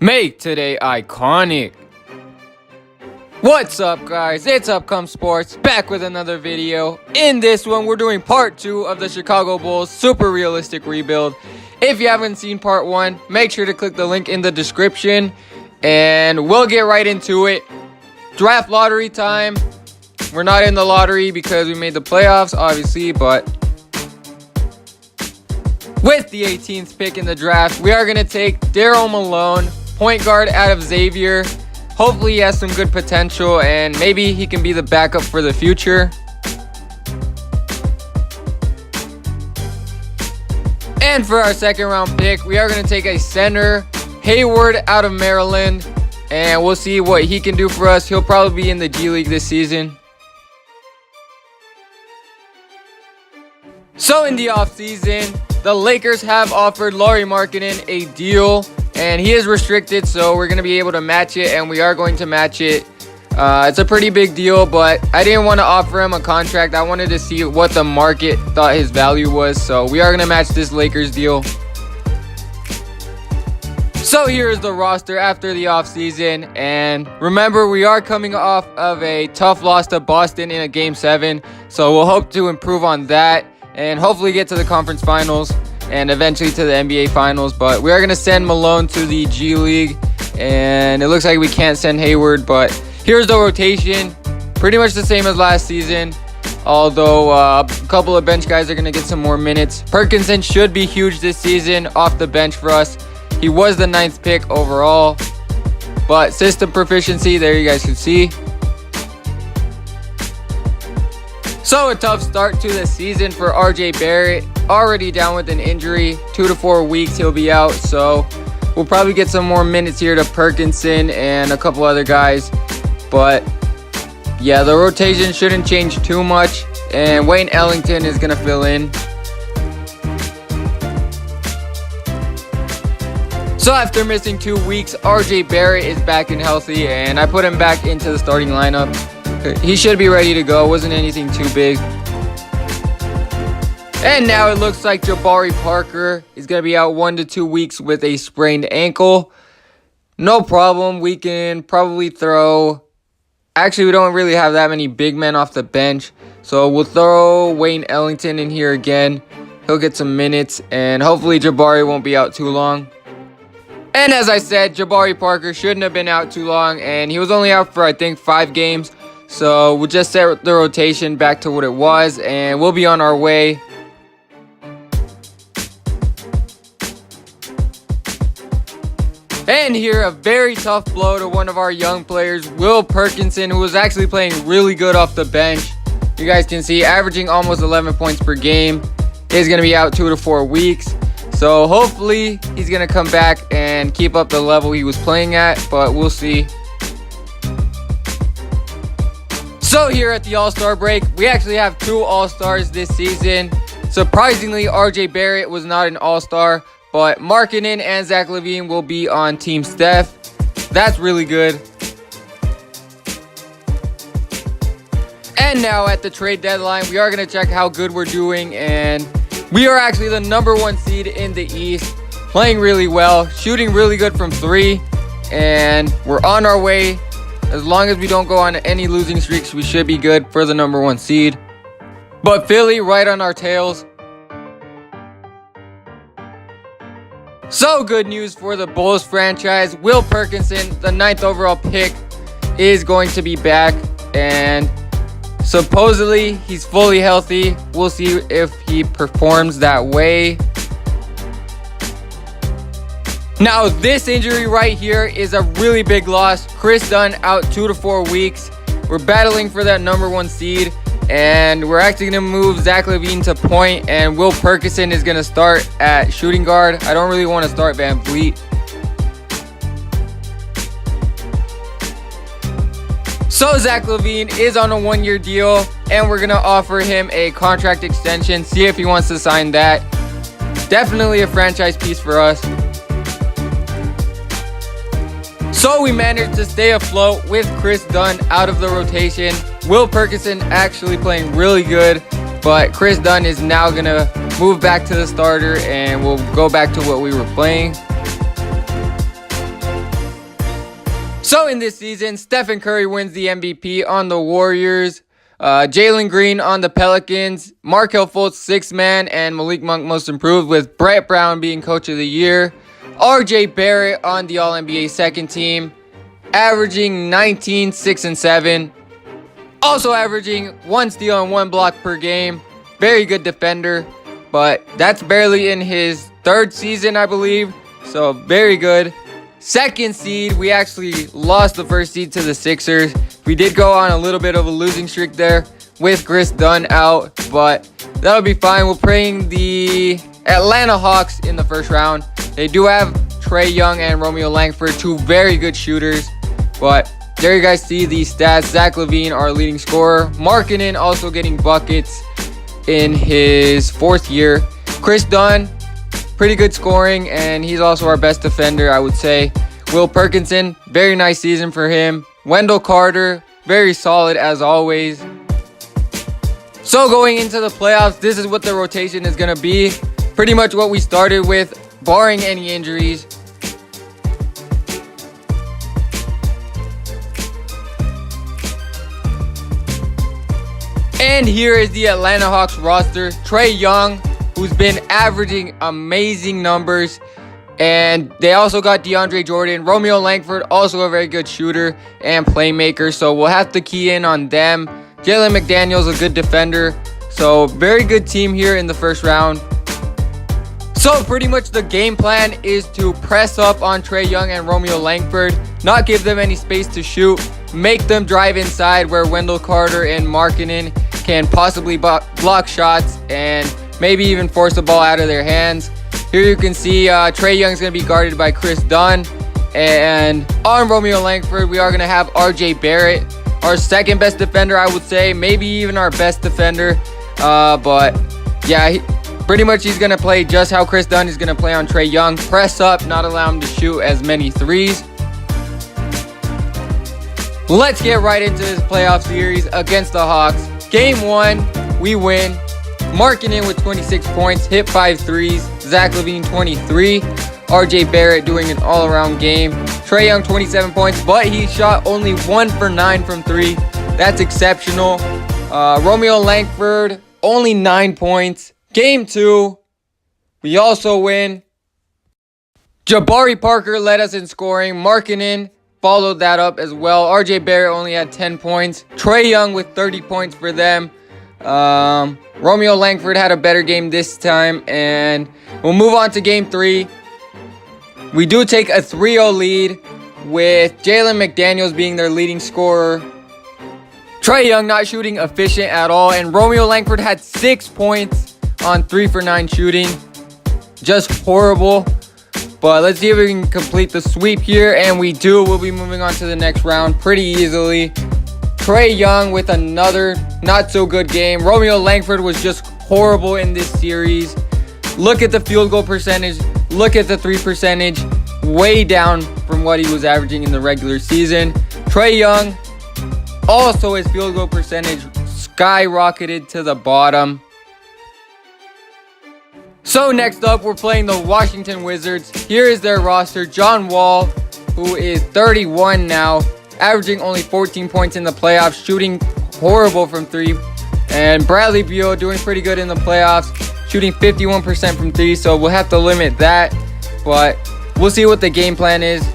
Make today iconic. What's up, guys? It's Upcome Sports back with another video. In this one, we're doing part 2 of the Chicago Bulls super realistic rebuild. If you haven't seen part 1, make sure to click the link in the description and we'll get right into it. Draft lottery time. We're not in the lottery because we made the playoffs, obviously, but with the 18th pick in the draft, we are going to take Daryl Malone, point guard out of Xavier. Hopefully he has some good potential and maybe he can be the backup for the future. And for our second round pick, we are going to take a center, Hayward out of Maryland. And we'll see what he can do for us. He'll probably be in the G League this season. So in the offseason, the Lakers have offered Lauri Markkanen a deal, and he is restricted, so we're going to be able to match it, and we are going to match it. It's a pretty big deal, but I didn't want to offer him a contract. I wanted to see what the market thought his value was, so we are going to match this Lakers deal. So here is the roster after the offseason, and remember, we are coming off of a tough loss to Boston in a Game 7, so we'll hope to improve on that and hopefully get to the conference finals and eventually to the NBA finals. But we are going to send Malone to the G League, and it looks like we can't send Hayward, but here's the rotation. Pretty much the same as last season, although a couple of bench guys are going to get some more minutes. Perkinson should be huge this season off the bench for us. He was the 9th pick overall, but system proficiency, there you guys can see. So a tough start to the season for RJ Barrett. Already down with an injury. 2 to 4 weeks he'll be out. So we'll probably get some more minutes here to Perkinson and a couple other guys. But yeah, the rotation shouldn't change too much. And Wayne Ellington is going to fill in. So after missing 2 weeks, RJ Barrett is back and healthy. And I put him back into the starting lineup. He should be ready to go. Wasn't anything too big. And now it looks like Jabari Parker is going to be out 1 to 2 weeks with a sprained ankle. No problem. We can probably throw... Actually, we don't really have that many big men off the bench. So we'll throw Wayne Ellington in here again. He'll get some minutes. And hopefully Jabari won't be out too long. And as I said, Jabari Parker shouldn't have been out too long. And he was only out for, I think, 5 games. So we'll just set the rotation back to what it was, and we'll be on our way. And here, a very tough blow to one of our young players, Will Perkinson, who was actually playing really good off the bench. You guys can see, averaging almost 11 points per game. He's going to be out 2 to 4 weeks. So hopefully he's going to come back and keep up the level he was playing at, but we'll see. So here at the All-Star break, we actually have 2 All-Stars this season. Surprisingly, RJ Barrett was not an All-Star, but Markkanen and Zach LaVine will be on Team Steph. That's really good. And now at the trade deadline, we are going to check how good we're doing, and we are actually the #1 seed in the East, playing really well, shooting really good from 3, and we're on our way. As long as we don't go on any losing streaks, we should be good for the #1 seed. But Philly right on our tails. So good news for the Bulls franchise. Will Perkinson, the 9th overall pick, is going to be back. And supposedly he's fully healthy. We'll see if he performs that way. Now, this injury right here is a really big loss. Chris Dunn out 2 to 4 weeks. We're battling for that #1 seed. And we're actually going to move Zach LaVine to point. And Will Perkinson is going to start at shooting guard. I don't really want to start Van Vliet. So Zach LaVine is on a 1-year deal. And we're going to offer him a contract extension. See if he wants to sign that. Definitely a franchise piece for us. So we managed to stay afloat with Chris Dunn out of the rotation. Will Perkinson actually playing really good, but Chris Dunn is now going to move back to the starter and we'll go back to what we were playing. So in this season, Stephen Curry wins the MVP on the Warriors. Jalen Green on the Pelicans. Markelle Fultz, 6th man, and Malik Monk, most improved, with Brett Brown being coach of the year. RJ Barrett on the All-NBA second team, averaging 19, 6, and 7. Also averaging 1 steal and 1 block per game. Very good defender, but that's barely in his 3rd season, I believe. So very good. Second seed, we actually lost the first seed to the Sixers. We did go on a little bit of a losing streak there with Chris Dunn out, but that'll be fine. We're playing the Atlanta Hawks in the first round. They do have Trae Young and Romeo Langford, 2 very good shooters, but there you guys see the stats. Zach LaVine, our leading scorer. Markkanen also getting buckets in his 4th year. Chris Dunn, pretty good scoring, and he's also our best defender, I would say. Will Perkinson, very nice season for him. Wendell Carter, very solid as always. So going into the playoffs, this is what the rotation is going to be. Pretty much what we started with, barring any injuries. And here is the Atlanta Hawks roster. Trae Young, who's been averaging amazing numbers. And they also got DeAndre Jordan. Romeo Langford, also a very good shooter and playmaker. So we'll have to key in on them. Jalen McDaniels, a good defender. So very good team here in the first round. So pretty much the game plan is to press up on Trae Young and Romeo Langford. Not give them any space to shoot. Make them drive inside where Wendell Carter and Markkanen can possibly block shots and maybe even force the ball out of their hands. Here you can see Trae Young's going to be guarded by Chris Dunn. And on Romeo Langford, we are going to have RJ Barrett, our second best defender, I would say. Maybe even our best defender. But yeah, pretty much he's going to play just how Chris Dunn is going to play on Trae Young. Press up, not allow him to shoot as many threes. Let's get right into this playoff series against the Hawks. Game 1, we win. Markkanen with 26 points, hit 5 threes. Zach LaVine 23. RJ Barrett doing an all-around game. Trae Young 27 points, but he shot only 1 for 9 from 3. That's exceptional. Romeo Langford only 9 points. Game 2, we also win. Jabari Parker led us in scoring. Markkanen followed that up as well. RJ Barrett only had 10 points. Trae Young with 30 points for them. Romeo Langford had a better game this time, and we'll move on to game 3. We do take a 3-0 lead with Jalen McDaniels being their leading scorer. Trae Young not shooting efficient at all, and Romeo Langford had 6 points on 3 for 9 shooting. Just horrible. But let's see if we can complete the sweep here, and we do. We'll be moving on to the next round pretty easily. Trae Young with another not so good game. Romeo Langford was just horrible in this series. Look at the field goal percentage. Look at the 3 percentage. Way down from what he was averaging in the regular season. Trae Young, also his field goal percentage skyrocketed to the bottom. So next up, we're playing the Washington Wizards. Here is their roster. John Wall, who is 31 now, averaging only 14 points in the playoffs, shooting horrible from 3. And Bradley Beal doing pretty good in the playoffs, shooting 51% from 3, so we'll have to limit that. But we'll see what the game plan is.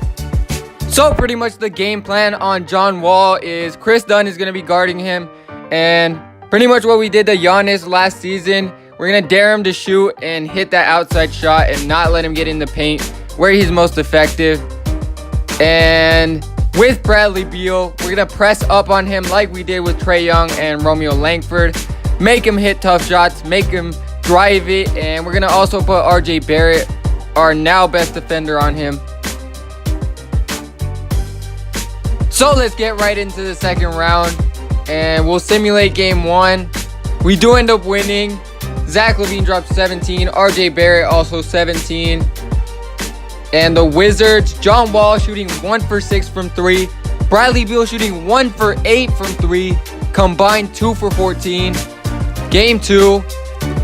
So pretty much the game plan on John Wall is Chris Dunn is going to be guarding him. And pretty much what we did to Giannis last season. We're going to dare him to shoot and hit that outside shot and not let him get in the paint where he's most effective. And with Bradley Beal, we're going to press up on him like we did with Trae Young and Romeo Langford. Make him hit tough shots, make him drive it, and we're going to also put RJ Barrett, our now best defender, on him. So let's get right into the second round, and we'll simulate game 1. We do end up winning. Zach LaVine dropped 17. RJ Barrett also 17. And the Wizards, John Wall shooting 1 for 6 from 3. Bradley Beal shooting 1 for 8 from 3. Combined 2 for 14. Game 2,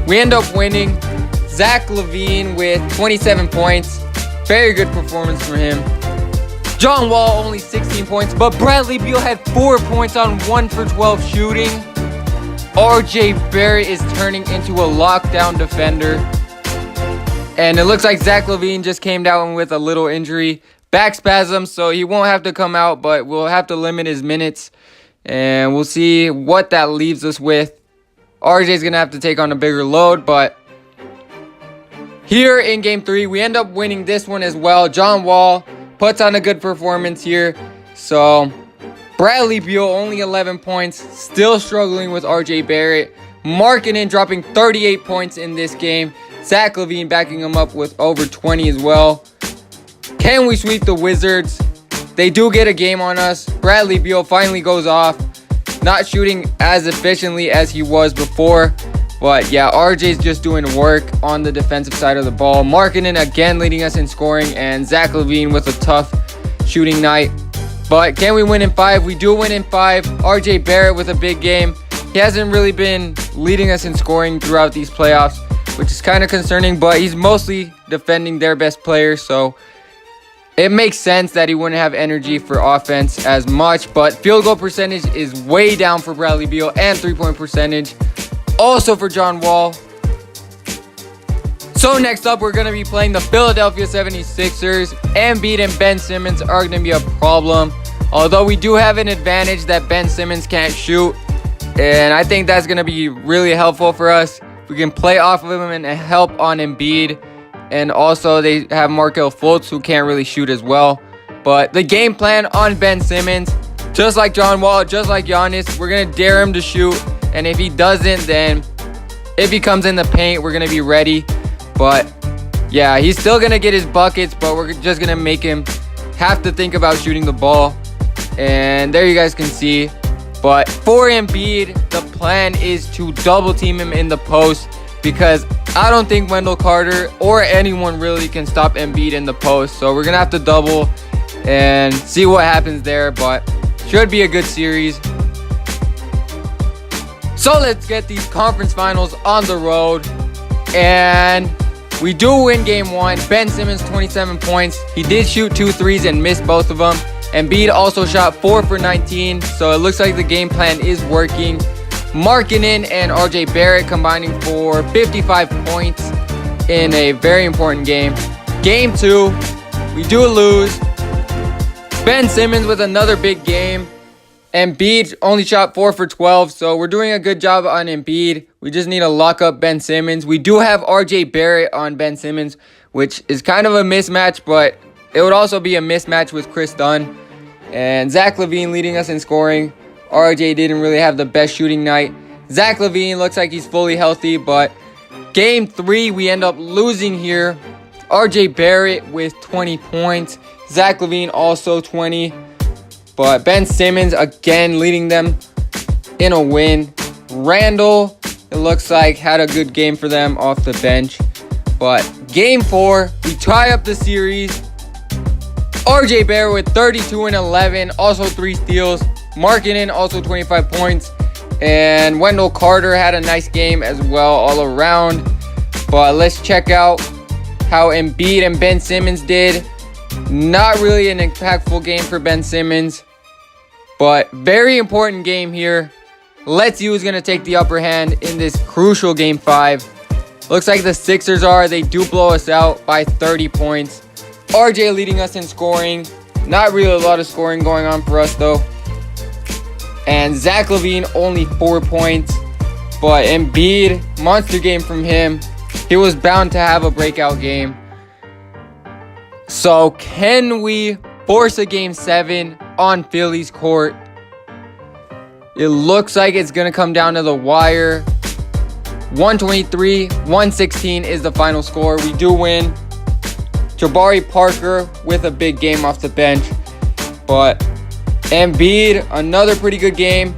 we end up winning. Zach LaVine with 27 points. Very good performance from him. John Wall only 16 points, but Bradley Beal had 4 points on 1 for 12 shooting. RJ Barrett is turning into a lockdown defender. And it looks like Zach LaVine just came down with a little injury. Back spasm, so he won't have to come out, but we'll have to limit his minutes. And we'll see what that leaves us with. RJ's going to have to take on a bigger load, but here in Game 3, we end up winning this one as well. John Wall puts on a good performance here. So, Bradley Beal only 11 points, still struggling with RJ Barrett. Markkanen dropping 38 points in this game. Zach LaVine backing him up with over 20 as well. Can we sweep the Wizards? They do get a game on us. Bradley Beal finally goes off. Not shooting as efficiently as he was before. But yeah, RJ's just doing work on the defensive side of the ball. Markkanen again leading us in scoring. And Zach LaVine with a tough shooting night. But can we win in 5? We do win in 5. RJ Barrett with a big game. He hasn't really been leading us in scoring throughout these playoffs, which is kind of concerning. But he's mostly defending their best player. So it makes sense that he wouldn't have energy for offense as much. But field goal percentage is way down for Bradley Beal. And three-point percentage also for John Wall. So next up, we're going to be playing the Philadelphia 76ers. Embiid and Ben Simmons are going to be a problem. Although we do have an advantage that Ben Simmons can't shoot. And I think that's going to be really helpful for us. We can play off of him and help on Embiid. And also they have Markelle Fultz, who can't really shoot as well. But the game plan on Ben Simmons, just like John Wall, just like Giannis, we're going to dare him to shoot. And if he doesn't, then if he comes in the paint, we're going to be ready. But yeah, he's still going to get his buckets, but we're just going to make him have to think about shooting the ball. And there you guys can see. But for Embiid, the plan is to double team him in the post, because I don't think Wendell Carter or anyone really can stop Embiid in the post. So we're going to have to double and see what happens there. But should be a good series. So let's get these conference finals on the road. And we do win game 1. Ben Simmons, 27 points. He did shoot 2 threes and missed both of them. Embiid also shot 4 for 19. So it looks like the game plan is working. Markkanen and RJ Barrett combining for 55 points in a very important game. Game 2, we do lose. Ben Simmons with another big game. Embiid only shot 4 for 12, so we're doing a good job on Embiid. We just need to lock up Ben Simmons. We do have RJ Barrett on Ben Simmons, which is kind of a mismatch, but it would also be a mismatch with Chris Dunn. And Zach LaVine leading us in scoring. RJ didn't really have the best shooting night. Zach LaVine looks like he's fully healthy, but game 3, we end up losing here. RJ Barrett with 20 points. Zach LaVine also 20. But Ben Simmons again leading them in a win. Randall, it looks like, had a good game for them off the bench. But game 4, we tie up the series. RJ Barrett with 32 and 11, also 3 steals. Markkanen also 25 points. And Wendell Carter had a nice game as well all around. But let's check out how Embiid and Ben Simmons did. Not really an impactful game for Ben Simmons, but very important game here. Let's see who's going to take the upper hand in this crucial game 5. Looks like the Sixers are. They do blow us out by 30 points. RJ leading us in scoring. Not really a lot of scoring going on for us though. And Zach LaVine only 4 points. But Embiid, monster game from him. He was bound to have a breakout game. So can we force a game 7 on Philly's court? It looks like it's going to come down to the wire. 123-116 is the final score. We do win. Jabari Parker with a big game off the bench. But Embiid, another pretty good game.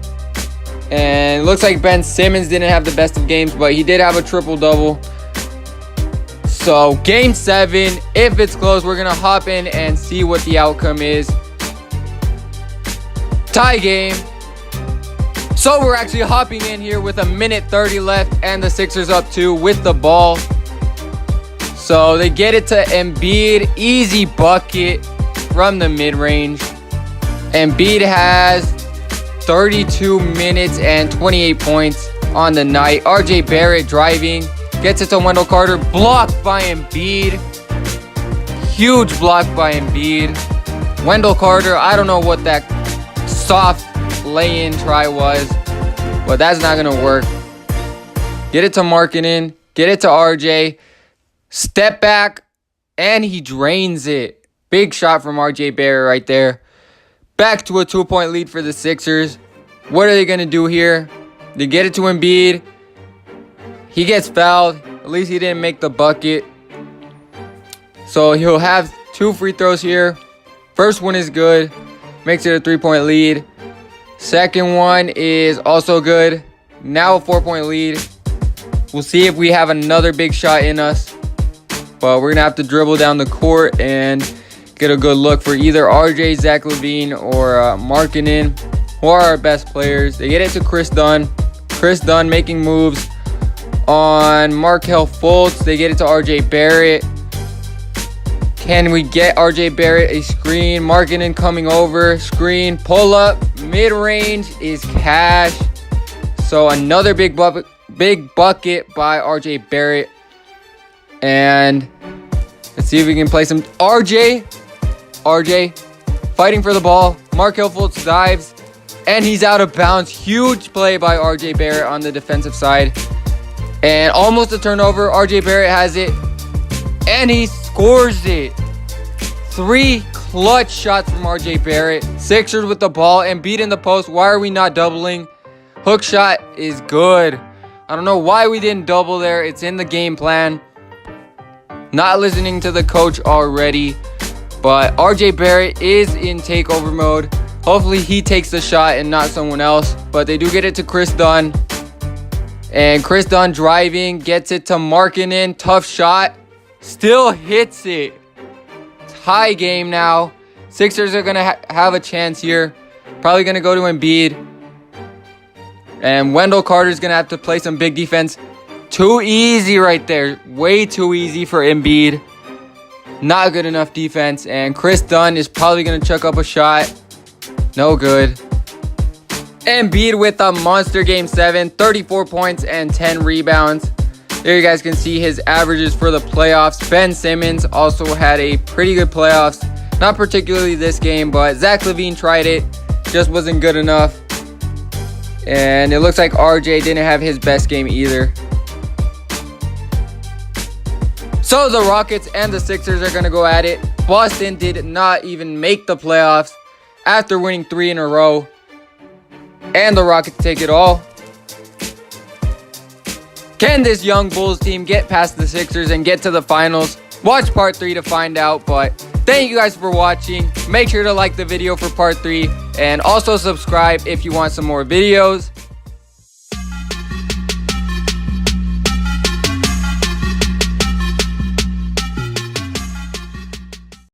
And it looks like Ben Simmons didn't have the best of games, but he did have a triple-double. So game 7, if it's close, we're going to hop in and see what the outcome is. Tie game. So we're actually hopping in here with 1:30 left and the Sixers up 2 with the ball. So they get it to Embiid, easy bucket. from the mid-range. Embiid has 32 minutes and 28 points on the night. RJ Barrett driving, gets it to Wendell Carter, blocked by Embiid. Huge block by Embiid. Wendell Carter, I don't know what that soft lay-in try was, but that's not going to work. Get it to Markkanen, get it to RJ, step back, and he drains it. Big shot from RJ Barrett right there. Back to a 2-point lead for the Sixers. What are they going to do here? They get it to Embiid. He gets fouled. At least he didn't make the bucket. So he'll have 2 free throws here. First one is good. Makes it a 3-point lead. Second one is also good. Now a 4-point lead. We'll see if we have another big shot in us. But we're going to have to dribble down the court and get a good look for either RJ, Zach LaVine, or Markkanen, who are our best players. They get it to Chris Dunn. Chris Dunn making moves on Markelle Fultz. They get it to RJ Barrett. Can we get RJ Barrett a screen? Markkanen coming over. Screen. Pull up. Mid-range is cash. So another big bucket by RJ Barrett. And let's see if we can play some RJ fighting for the ball. Markelle Fultz dives, and he's out of bounds. Huge play by RJ Barrett on the defensive side. And almost a turnover. RJ Barrett has it, and he scores it. 3 clutch shots from RJ Barrett. Sixers with the ball and beat in the post. Why are we not doubling? Hook shot is good. I don't know why we didn't double there. It's in the game plan. Not listening to the coach already. But RJ Barrett is in takeover mode. Hopefully he takes the shot and not someone else. But they do get it to Chris Dunn. And Chris Dunn driving. Gets it to Markkanen. Tough shot. Still hits it. Tie game now. Sixers are going to have a chance here. Probably going to go to Embiid. And Wendell Carter's going to have to play some big defense. Too easy right there. Way too easy for Embiid. Not good enough defense. And Chris Dunn is probably going to chuck up a shot. No good. Embiid with a monster game 7. 34 points and 10 rebounds. There you guys can see his averages for the playoffs. Ben Simmons also had a pretty good playoffs. Not particularly this game, but Zach LaVine tried it. Just wasn't good enough. And it looks like RJ didn't have his best game either. So the Rockets and the Sixers are going to go at it. Boston did not even make the playoffs after winning 3 in a row. And the Rockets take it all. Can this young Bulls team get past the Sixers and get to the finals? Watch part 3 to find out. But thank you guys for watching. Make sure to like the video for part 3. And also subscribe if you want some more videos.